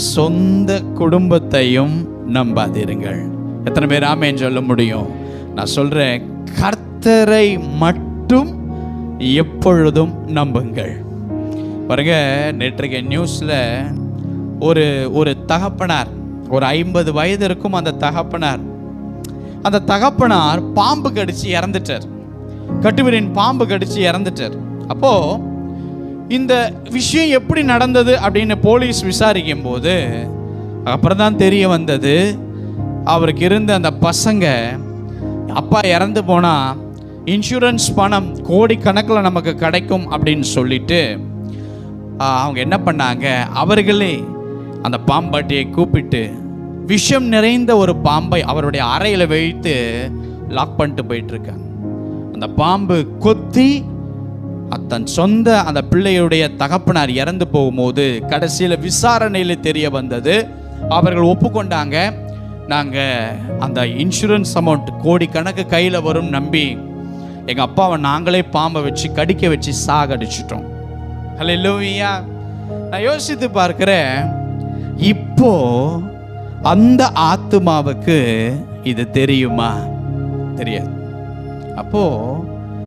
சொந்த குடும்பத்தையும் நம்பாதீர்கள். எத்தனை பேர் ஆமென் சொல்ல முடியும்? நான் சொல்றேன், கர்த்தரை மட்டும் எப்பொழுதும் நம்புங்கள். பாருங்க, நேற்றைக்கு நியூஸ்ல ஒரு தகப்பனார், ஒரு 50 வயது இருக்கும் அந்த தகப்பனார் பாம்பு கடிச்சு இறந்துட்டார். கட்டுவிரின் பாம்பு கடிச்சு இறந்துட்டார். அப்போ இந்த விஷயம் எப்படி நடந்தது அப்படின்னு போலீஸ் விசாரிக்கும் போது அப்புறம் தான் தெரிய வந்தது, அவருக்கு இருந்த அந்த பசங்க, அப்பா இறந்து போனா இன்சூரன்ஸ் பணம் கோடிக்கணக்கில் நமக்கு கிடைக்கும் அப்படின்னு சொல்லிட்டு அவங்க என்ன பண்ணாங்க, அவர்களே அந்த பாம்பாட்டியை கூப்பிட்டு விஷம் நிறைந்த ஒரு பாம்பை அவருடைய அறையில் வைத்து லாக் பண்ணிட்டு போயிட்டு இருக்காங்க. அந்த பாம்பு கொத்தி தன் சொந்த அந்த பிள்ளையுடைய தகப்பனார் இறந்து போகும்போது கடைசியில் விசாரணையில் தெரிய வந்தது, அவர்கள் ஒப்புக்கொண்டாங்க, நாங்கள் அந்த இன்சூரன்ஸ் அமௌண்ட் கோடிக்கணக்கு கையில் வரும் நம்பி எங்கள் அப்பாவை நாங்களே பாம்பை வச்சு கடிக்க வச்சு சாகடிச்சிட்டோம். ஹல்லேலூயா. நான் யோசித்து பார்க்கிறேன், இப்போ அந்த ஆத்துமாவுக்கு இது தெரியுமா? தெரியாது. அப்போ